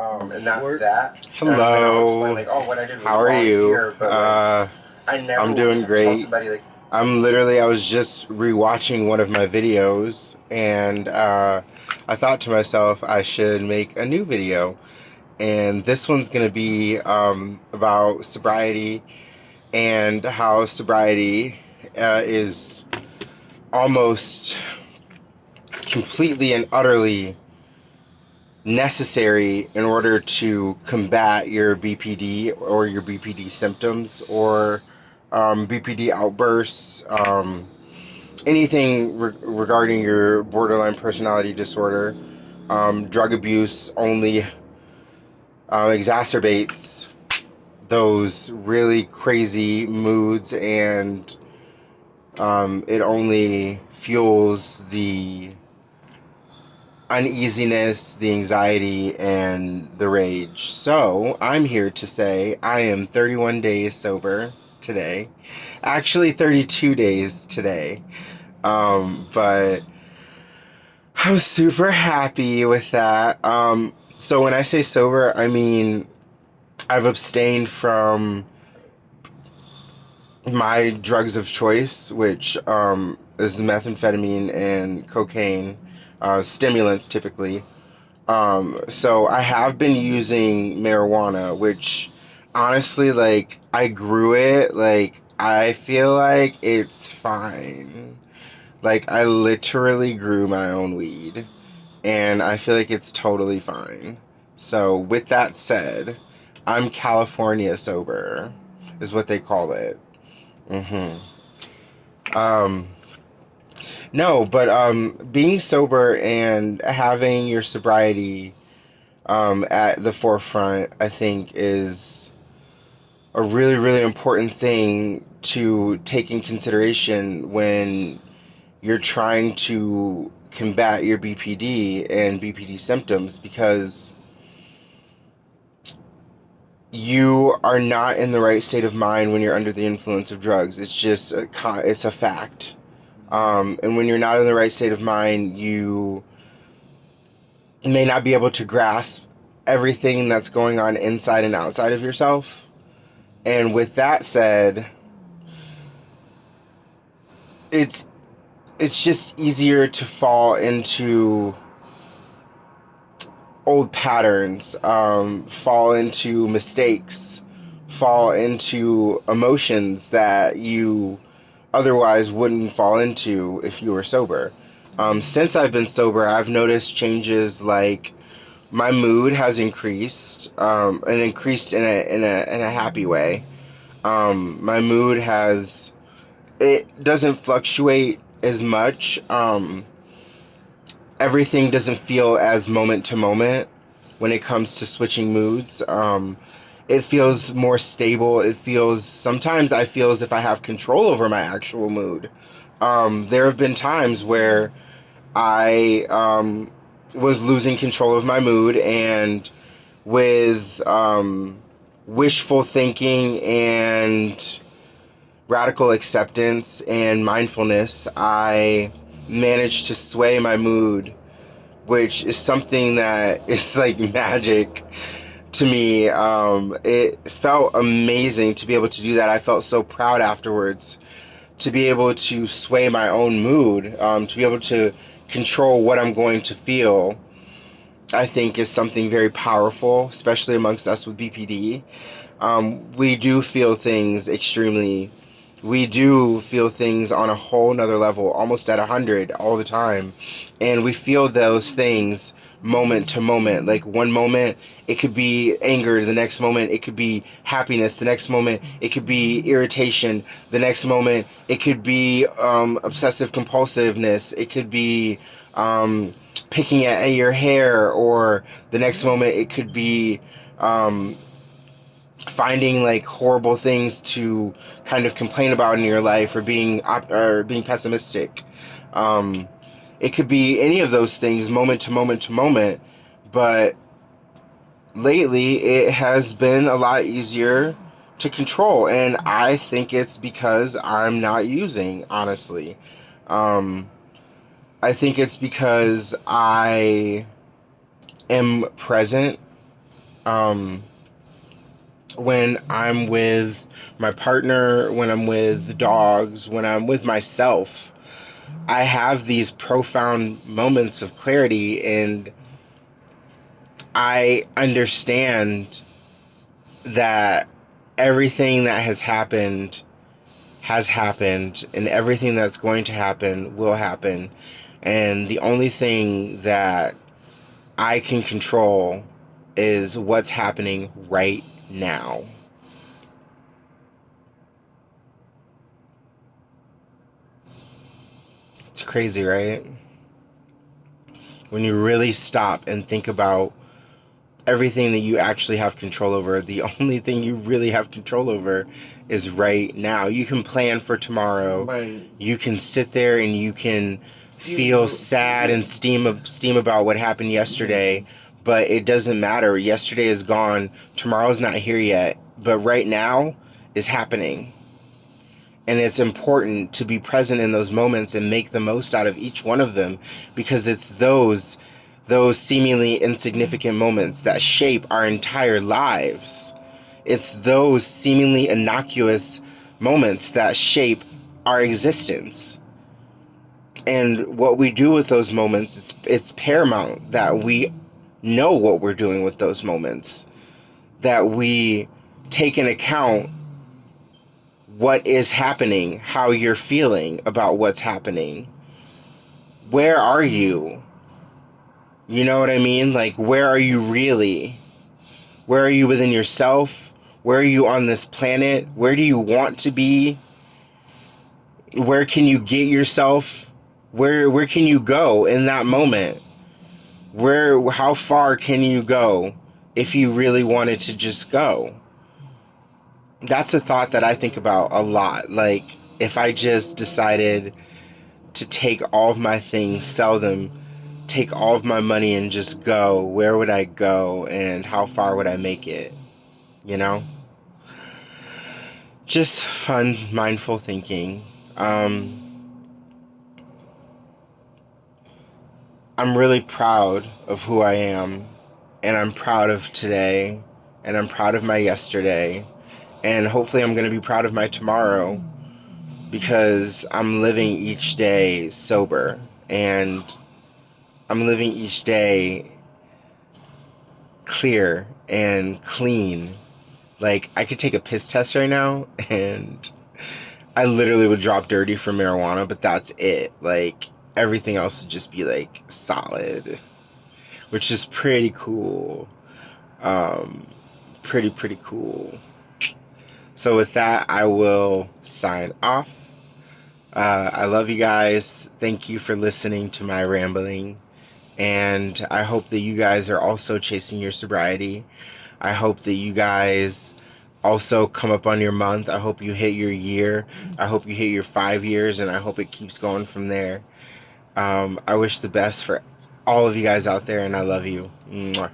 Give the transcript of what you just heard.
And that's that. Hello. Explain, like, oh, what I did was How are wrong you? here, but like, I never I'm will doing tell great. somebody like, I was just rewatching one of my videos, and I thought to myself I should make a new video. And this one's going to be about sobriety and how sobriety is almost completely and utterly necessary in order to combat your BPD or your BPD symptoms or BPD outbursts, anything regarding your borderline personality disorder. Drug abuse only exacerbates those really crazy moods, and it only fuels the uneasiness, the anxiety, and the rage. So, I'm here to say I am 31 days sober today. Actually, 32 days today. But I'm super happy with that. So, when I say sober, I mean I've abstained from my drugs of choice, which is methamphetamine and cocaine, stimulants typically. So I have been using marijuana, which honestly, like, I grew it. Like, I feel like it's fine. Like, I literally grew my own weed, and I feel like it's totally fine. So, with that said, I'm California sober, is what they call it. Mm-hmm. Um, no, but being sober and having your sobriety at the forefront, I think, is a really, really important thing to take in consideration when you're trying to combat your BPD and BPD symptoms, because you are not in the right state of mind when you're under the influence of drugs. It's just it's a fact. And when you're not in the right state of mind, you may not be able to grasp everything that's going on inside and outside of yourself. And with that said, it's it's just easier to fall into old patterns, fall into mistakes, fall into emotions that you otherwise wouldn't fall into if you were sober. Since I've been sober, I've noticed changes like my mood has increased, and increased in a happy way. My mood has, it doesn't fluctuate as much. Everything doesn't feel as moment to moment when it comes to switching moods. It feels more stable. It feels, sometimes I feel as if I have control over my actual mood. There have been times where I was losing control of my mood, and with wishful thinking and radical acceptance and mindfulness, I managed to sway my mood, which is something that is like magic to me. It felt amazing to be able to do that. I felt so proud afterwards to be able to sway my own mood, to be able to control what I'm going to feel. I think is something very powerful, especially amongst us with BPD. We do feel things extremely, we do feel things on a whole nother level, almost at 100 all the time. And we feel those things moment to moment. Like, one moment it could be anger, the next moment it could be happiness, the next moment it could be irritation, the next moment it could be obsessive compulsiveness, it could be picking at your hair, or the next moment it could be um, finding like horrible things to kind of complain about in your life, or being pessimistic. Um, it could be any of those things, moment to moment to moment. But lately, it has been a lot easier to control, and I think it's because I'm not using. Honestly, um, I think it's because I am present When I'm with my partner, when I'm with the dogs, when I'm with myself, I have these profound moments of clarity, and I understand that everything that has happened, and everything that's going to happen will happen. And the only thing that I can control is what's happening right now. It's crazy, right? When you really stop and think about everything that you actually have control over, the only thing you really have control over is right now. You can plan for tomorrow. Right. You can sit there and you can feel sad and steam about what happened yesterday, but it doesn't matter. Yesterday is gone. Tomorrow's not here yet, but right now is happening. And it's important to be present in those moments and make the most out of each one of them, because it's those seemingly insignificant moments that shape our entire lives. It's those seemingly innocuous moments that shape our existence. And what we do with those moments, it's paramount that we know what we're doing with those moments, that we take into account what is happening, how you're feeling about what's happening. Where are you? You know what I mean? Like, where are you really? Where are you within yourself? Where are you on this planet? Where do you want to be? Where can you get yourself? Where can you go in that moment? How far can you go if you really wanted to just go? That's a thought that I think about a lot. Like, if I just decided to take all of my things, sell them, take all of my money and just go, where would I go and how far would I make it? You know? Just fun, mindful thinking. I'm really proud of who I am, and I'm proud of today, and I'm proud of my yesterday, and hopefully I'm going to be proud of my tomorrow, because I'm living each day sober, and I'm living each day clear and clean. Like, I could take a piss test right now and I literally would drop dirty for marijuana, but that's it. Like, everything else would just be like solid, which is pretty cool. Pretty cool. So with that, I will sign off. I love you guys. Thank you for listening to my rambling. And I hope that you guys are also chasing your sobriety. I hope that you guys also come up on your month. I hope you hit your year. I hope you hit your 5 years, and I hope it keeps going from there. I wish the best for all of you guys out there, and I love you. Mwah.